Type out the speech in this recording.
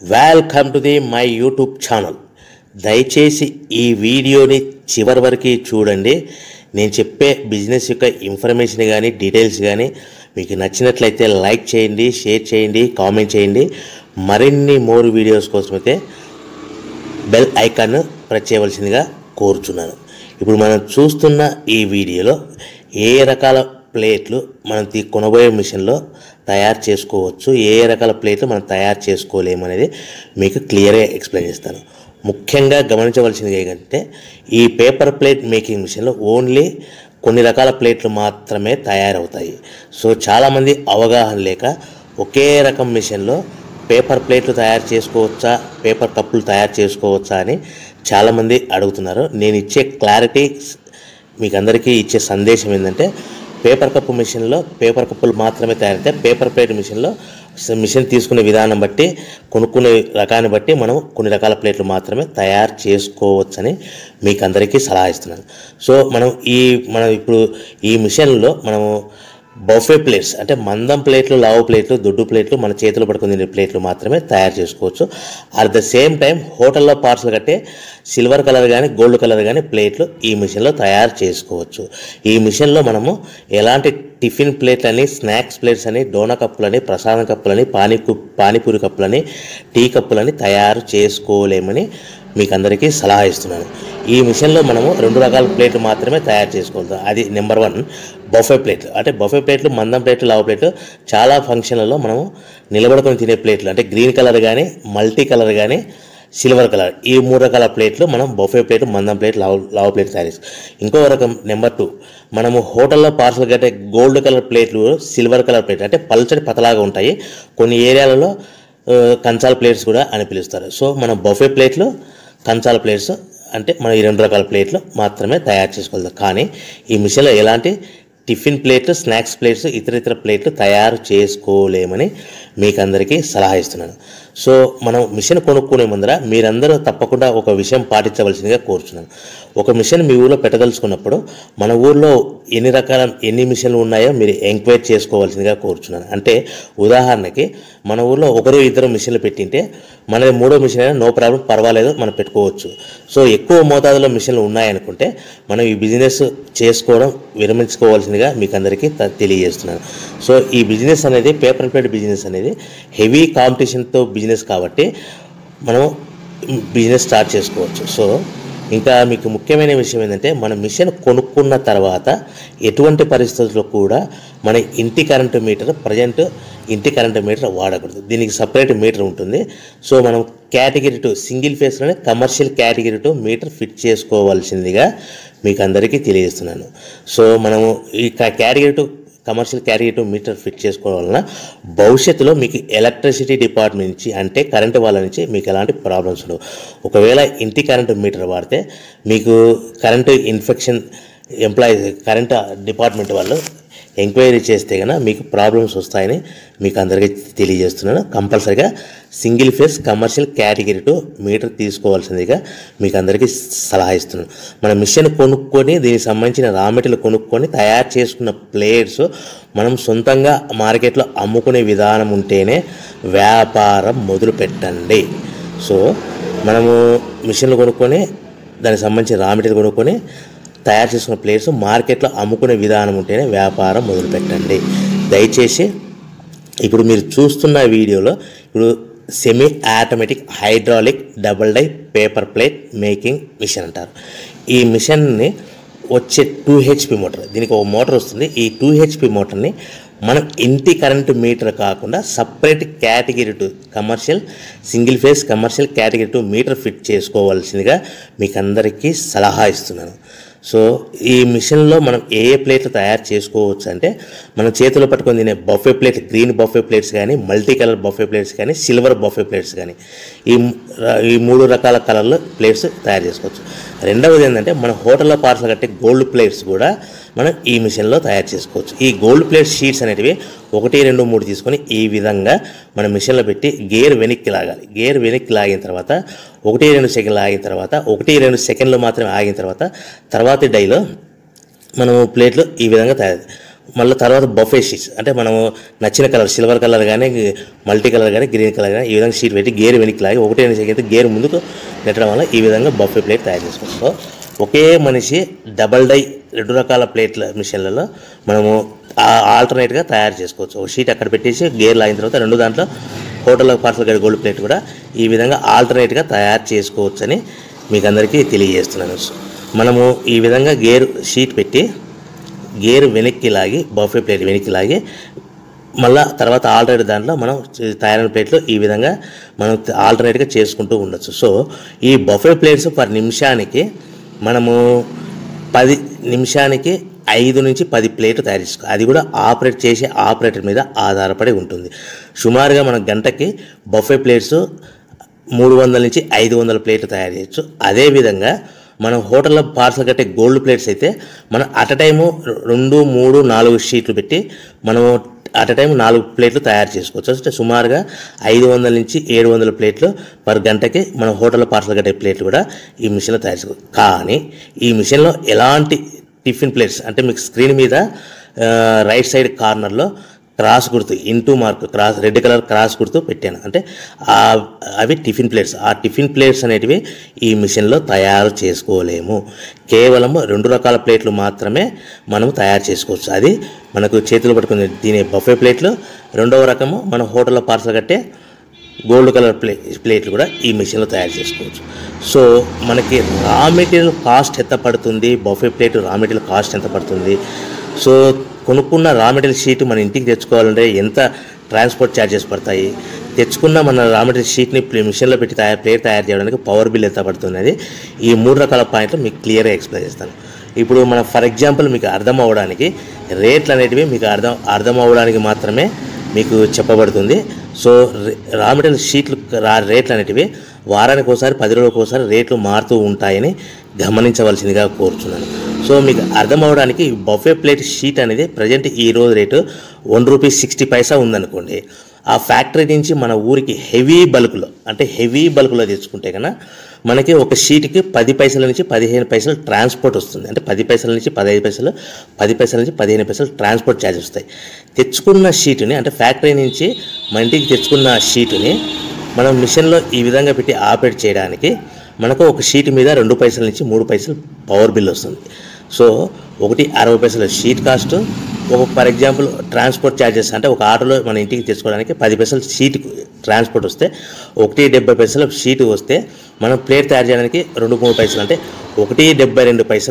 Welcome to the my YouTube channel. దయచేసి ఈ వీడియోని చివరి వరకు చూడండి. నేను చెప్పే బిజినెస్ యొక్క ఇన్ఫర్మేషన్ కానీ డీటెయిల్స్ కానీ మీకు నచ్చినట్లయితే లైక్ చేయండి, షేర్ చేయండి, కామెంట్ చేయండి. మరిన్ని మోర్ వీడియోస్ కోసమైతే బెల్ ఐకాన్ ప్రెస్ చేయవలసిందిగా కోరుచున్నాను. ఇప్పుడు మనం చూస్తున్న ఈ వీడియోలో ఏ రకాల ప్లేట్లు మనం కొనబోయే మిషన్లో తయారు చేసుకోవచ్చు, ఏ రకాల ప్లేట్లు మనం తయారు చేసుకోలేము అనేది మీకు క్లియర్గా ఎక్స్ప్లెయిన్ చేస్తాను. ముఖ్యంగా గమనించవలసింది ఏంటంటే ఈ పేపర్ ప్లేట్ మేకింగ్ మిషన్లో ఓన్లీ కొన్ని రకాల ప్లేట్లు మాత్రమే తయారవుతాయి. సో చాలామంది అవగాహన లేక ఒకే రకం మిషన్లో పేపర్ ప్లేట్లు తయారు చేసుకోవచ్చా, పేపర్ కప్పులు తయారు చేసుకోవచ్చా అని చాలామంది అడుగుతున్నారు. నేను ఇచ్చే క్లారిటీ మీకు అందరికీ ఇచ్చే సందేశం ఏంటంటే పేపర్ కప్పు మిషన్లో పేపర్ కప్పులు మాత్రమే తయారైతే, పేపర్ ప్లేట్ మిషన్లో మిషన్ తీసుకునే విధానం బట్టి, కొనుక్కునే రకాన్ని బట్టి మనం కొన్ని రకాల ప్లేట్లు మాత్రమే తయారు చేసుకోవచ్చని మీకు అందరికీ సలహా ఇస్తున్నాను. సో మనం ఇప్పుడు ఈ మిషన్లో మనము బఫే ప్లేట్స్ అంటే మందం ప్లేట్లు, లావు ప్లేట్లు, దొడ్డు ప్లేట్లు, మన చేతిలో పట్టుకుని తినే ప్లేట్లు మాత్రమే తయారు చేసుకోవచ్చు. అట్ ద సేమ్ టైం హోటల్లో పార్సల్ కట్టే సిల్వర్ కలర్ కానీ గోల్డ్ కలర్ కానీ ప్లేట్లు ఈ మిషన్లో తయారు చేసుకోవచ్చు. ఈ మిషన్లో మనము ఎలాంటి టిఫిన్ ప్లేట్లని, స్నాక్స్ ప్లేట్స్ అని, డోనా కప్పులని, ప్రసాదం కప్పులని, పానీపూరి కప్పులని, టీ కప్పులని తయారు చేసుకోలేమని మీకు అందరికీ సలహా ఇస్తున్నాను. ఈ మిషన్లో మనము 2 రకాల ప్లేట్లు మాత్రమే తయారు చేసుకోగలుగుతాం. అది నెంబర్ 1 బఫే ప్లేట్లు. అంటే బఫే ప్లేట్లు, మందం ప్లేట్లు, లావు ప్లేట్లు చాలా ఫంక్షన్లలో మనము నిలబడుకొని తినే ప్లేట్లు అంటే గ్రీన్ కలర్ కానీ, మల్టీ కలర్ కానీ, సిల్వర్ కలర్, ఈ 3 రకాల ప్లేట్లు మనం బఫే ప్లేట్, మందం ప్లేట్, లావు ప్లేట్ తయారు చేస్తాం. ఇంకో రకం నెంబర్ 2 మనము హోటల్లో పార్సల్ కట్టే గోల్డ్ కలర్ ప్లేట్లు, సిల్వర్ కలర్ ప్లేట్ అంటే పల్చడి పతలాగా ఉంటాయి. కొన్ని ఏరియాలలో కంచాల ప్లేట్స్ కూడా అని పిలుస్తారు. సో మనం బఫే ప్లేట్లు, కంచాల ప్లేట్స్ అంటే మనం ఈ 2 రకాల ప్లేట్లు మాత్రమే తయారు చేసుకోగలుగుతాం. కానీ ఈ మిషన్లో ఎలాంటి టిఫిన్ ప్లేట్లు, స్నాక్స్ ప్లేట్స్, ఇతర ప్లేట్లు తయారు చేసుకోలేమని మీకు అందరికీ సలహా ఇస్తున్నాను. సో మనం మిషన్ కొనుక్కునే ముందర మీరందరూ తప్పకుండా ఒక విషయం పాటించవలసిందిగా కోరుచున్నాను. ఒక మిషన్ మీ ఊళ్ళో పెట్టదలుచుకున్నప్పుడు మన ఊళ్ళో ఎన్ని మిషన్లు ఉన్నాయో మీరు ఎంక్వైరీ చేసుకోవాల్సిందిగా కోరుచున్నాను. అంటే ఉదాహరణకి మన ఊళ్ళో 1-2 మిషన్లు పెట్టింటే మనది 3వ మిషన్ అయినా నో ప్రాబ్లం, పర్వాలేదు, మనం పెట్టుకోవచ్చు. సో ఎక్కువ మోతాదులో మిషన్లు ఉన్నాయనుకుంటే మనం ఈ బిజినెస్ చేసుకోవడం విరమించుకోవాల్సిందిగా మీకు అందరికీ తెలియజేస్తున్నాను. సో ఈ బిజినెస్ అనేది, పేపర్ ప్లేట్ బిజినెస్ అనేది హెవీ కాంపిటీషన్తో బిజినెస్ కాబట్టి మనం బిజినెస్ స్టార్ట్ చేసుకోవచ్చు. సో ఇంకా మీకు ముఖ్యమైన విషయం ఏంటంటే మన మిషన్ కొనుక్కున్న తర్వాత ఎటువంటి పరిస్థితుల్లో కూడా మన ఇంటి కరెంటు మీటర్, ప్రజెంట్ ఇంటి కరెంటు మీటర్ వాడకూడదు. దీనికి సపరేట్ మీటర్ ఉంటుంది. సో మనం కేటగిరీ 2 సింగిల్ ఫేస్లోనే కమర్షియల్ కేటగిరీ 2 మీటర్ ఫిట్ చేసుకోవాల్సిందిగా మీకు అందరికీ తెలియజేస్తున్నాను. సో మనము ఈ category 2 commercial category 2 meter fit చేసుకోవడం వలన భవిష్యత్తులో మీకు ఎలక్ట్రిసిటీ డిపార్ట్మెంట్ నుంచి అంటే కరెంటు వాళ్ళ నుంచి మీకు ఎలాంటి ప్రాబ్లమ్స్ ఉండవు. ఒకవేళ ఇంటి కరెంటు మీటర్ వాడితే మీకు కరెంటు ఇన్ఫెక్షన్ కరెంటు డిపార్ట్మెంట్ వాళ్ళు ఎంక్వైరీ చేస్తే కనుక మీకు ప్రాబ్లమ్స్ వస్తాయని మీకు అందరికీ తెలియజేస్తున్నాను. కంపల్సరీగా single phase commercial category 2 meter తీసుకోవాల్సిందిగా మీకు అందరికీ సలహా ఇస్తున్నాను. మన మిషన్ కొనుక్కొని దీనికి సంబంధించిన రా మెటీరియల్ కొనుక్కొని తయారు చేసుకున్న ప్లేట్స్ మనం సొంతంగా మార్కెట్లో అమ్ముకునే విధానం ఉంటేనే వ్యాపారం మొదలు పెట్టండి. సో మనము మిషన్లు కొనుక్కొని దానికి సంబంధించిన రా మెటీరియల్ కొనుక్కొని తయారు చేసుకున్న ప్లేట్స్ మార్కెట్లో అమ్ముకునే విధానం ఉంటేనే వ్యాపారం మొదలుపెట్టండి. దయచేసి ఇప్పుడు మీరు చూస్తున్న వీడియోలో ఇప్పుడు semi automatic hydraulic double die paper plate making machine అంటారు. ఈ మిషన్ని వచ్చే 2 HP మోటార్, దీనికి ఒక మోటార్ వస్తుంది. ఈ 2 HP మోటార్ని మనం ఇంటి కరెంటు మీటర్ కాకుండా separate category 2 commercial single phase commercial category 2 meter fit చేసుకోవాల్సిందిగా మీకు అందరికీ సలహా ఇస్తున్నాను. సో ఈ మిషన్లో మనం ఏ ప్లేట్లు తయారు చేసుకోవచ్చు అంటే మనం చేతిలో పట్టుకొని తినే buffet plate, green buffet plates కానీ, మల్టీ కలర్ బఫే ప్లేట్స్ కానీ, సిల్వర్ బఫే ప్లేట్స్ కానీ, ఈ 3 రకాల కలర్లో ప్లేట్స్ తయారు చేసుకోవచ్చు. రెండవది ఏంటంటే మన హోటల్లో పార్సల్ కట్టే గోల్డ్ ప్లేట్స్ కూడా మనం ఈ మిషన్లో తయారు చేసుకోవచ్చు. ఈ గోల్డ్ ప్లేట్ షీట్స్ అనేటివి 1, 2, 3 తీసుకొని ఈ విధంగా మన మిషన్లో పెట్టి గేర్ వెనక్కి లాగాలి. గేర్ వెనక్కి లాగిన తర్వాత 1-2 సెకండ్లు ఆగిన తర్వాత 1-2 సెకండ్లు మాత్రమే ఆగిన తర్వాత తర్వాతి డైలో మనము ప్లేట్లు ఈ విధంగా తయారు మళ్ళీ తర్వాత బఫే షీట్స్ అంటే మనము నచ్చిన కలర్ సిల్వర్ కలర్ కానీ మల్టీ కలర్ కానీ గ్రీన్ కలర్ కానీ ఈ విధంగా షీట్ పెట్టి గేర్ వెనక్కి లాగి 1 సెకండ్ గేర్ ముందుకు నెట్టడం వల్ల ఈ విధంగా బఫే ప్లేట్ తయారు చేసుకోవచ్చు. సో ఒకే మనిషి డబల్ డై 2 రకాల ప్లేట్ల మిషన్లలో మనము ఆల్టర్నేట్గా తయారు చేసుకోవచ్చు. ఒక షీట్ అక్కడ పెట్టేసి గేర్ లాగిన తర్వాత 2 దాంట్లో హోటల్ పార్సల్ గడి గోల్డ్ ప్లేట్ కూడా ఈ విధంగా ఆల్టర్నేట్గా తయారు చేసుకోవచ్చు అని మీకు అందరికీ తెలియజేస్తున్నాను. మనము ఈ విధంగా గేర్ షీట్ పెట్టి గేర్ వెనక్కి లాగి బఫే ప్లేట్ వెనక్కి లాగి మళ్ళీ తర్వాత ఆల్టర్నేట్ దాంట్లో మనం తయారైన ప్లేట్లు ఈ విధంగా మనం ఆల్టర్నేట్గా చేసుకుంటూ ఉండొచ్చు. సో ఈ బఫే ప్లేట్స్ పర్ నిమిషానికి మనము 10 నిమిషానికి 5 నుంచి 10 ప్లేట్లు తయారు చేసుకోవాలి. అది కూడా ఆపరేట్ చేసే ఆపరేటర్ మీద ఆధారపడి ఉంటుంది. సుమారుగా మన గంటకి బఫే ప్లేట్స్ 300 నుంచి 500 ప్లేట్లు తయారు చేయొచ్చు. అదేవిధంగా మనం హోటల్లో పార్సల్ కట్టే గోల్డ్ ప్లేట్స్ అయితే మనం అట్ టైము 2, 3, 4 షీట్లు పెట్టి మనము అట్ టైం 4 ప్లేట్లు తయారు చేసుకోవచ్చు. అంటే సుమారుగా 500 నుంచి 700 ప్లేట్లు పర్ గంటకి మనం హోటల్లో పార్సల్ కట్టే ప్లేట్లు కూడా ఈ మిషన్లో తయారు చేసుకోవచ్చు. కానీ ఈ మిషన్లో ఎలాంటి టిఫిన్ ప్లేట్స్ అంటే మీకు స్క్రీన్ మీద రైట్ సైడ్ కార్నర్లో క్రాస్ గుర్తు into mark cross red colour cross గుర్తు పెట్టాను. అంటే అవి టిఫిన్ ప్లేట్స్. ఆ టిఫిన్ ప్లేట్స్ అనేటివి ఈ మిషన్లో తయారు చేసుకోలేము. కేవలం 2 రకాల ప్లేట్లు మాత్రమే మనం తయారు చేసుకోవచ్చు. అది మనకు చేతులు పట్టుకుని తినే బఫే ప్లేట్లు, 2వ రకము మన హోటల్లో పార్సల్ కట్టే గోల్డ్ కలర్ ప్లేట్లు కూడా ఈ మిషన్లో తయారు చేసుకోవచ్చు. సో మనకి రా మెటీరియల్ కాస్ట్ ఎంత పడుతుంది, buffet plate raw material cost ఎంత పడుతుంది, సో కొనుక్కున్న రా మెటీరియల్ షీట్ మన ఇంటికి తెచ్చుకోవాలంటే ఎంత ట్రాన్స్పోర్ట్ ఛార్జెస్ పడతాయి, తెచ్చుకున్న మన రా మెటీరియల్ షీట్ని మిషన్లో పెట్టి ప్లేట్ తయారు చేయడానికి పవర్ బిల్ ఎంత పడుతుంది అనేది ఈ 3 రకాల పాయింట్లు మీకు క్లియర్గా ఎక్స్ప్లెయిన్ చేస్తాను. ఇప్పుడు మన ఫర్ ఎగ్జాంపుల్ మీకు అర్థం అవ్వడానికి రేట్లు అనేటివి మీకు అర్థం అవ్వడానికి మాత్రమే మీకు చెప్పబడుతుంది. సో రా మెటీరియల్ షీట్లు రేట్లు అనేటివి వారానికి ఒకసారి 10 రోజులకు ఒకసారి రేట్లు మారుతూ ఉంటాయని గమనించవలసిందిగా కోరుతున్నాను. సో మీకు అర్థం అవ్వడానికి బఫే ప్లేట్ షీట్ అనేది ప్రజెంట్ ఈరోజు రేటు ₹1.60 ఉందనుకోండి. ఆ ఫ్యాక్టరీ నుంచి మన ఊరికి హెవీ బల్క్లో తెచ్చుకుంటే కన్నా మనకి ఒక షీట్కి 10 పైసల నుంచి 15 పైసలు ట్రాన్స్పోర్ట్ వస్తుంది. అంటే 10 పైసల నుంచి 15 పైసలు, 10 పైసల నుంచి 15 పైసలు ట్రాన్స్పోర్ట్ ఛార్జెస్ వస్తాయి. తెచ్చుకున్న షీటుని అంటే ఫ్యాక్టరీ నుంచి మన ఇంటికి తెచ్చుకున్న షీటుని మనం మిషన్లో ఈ విధంగా పెట్టి ఆపరేట్ చేయడానికి మనకు ఒక షీట్ మీద 2 పైసల నుంచి 3 పైసలు పవర్ బిల్ వస్తుంది. సో ఒకటి 60 పైసల షీట్ కాస్ట్, ఒక ఫర్ ఎగ్జాంపుల్ ట్రాన్స్పోర్ట్ ఛార్జెస్ అంటే ఒక ఆటోలో మన ఇంటికి తెచ్చుకోవడానికి 10 పైసలు షీట్ ట్రాన్స్పోర్ట్ వస్తే, 1.70 పైసలు షీట్ వస్తే మనం ప్లేట్ తయారు చేయడానికి 2-3 పైసలు అంటే 1.72 పైసలు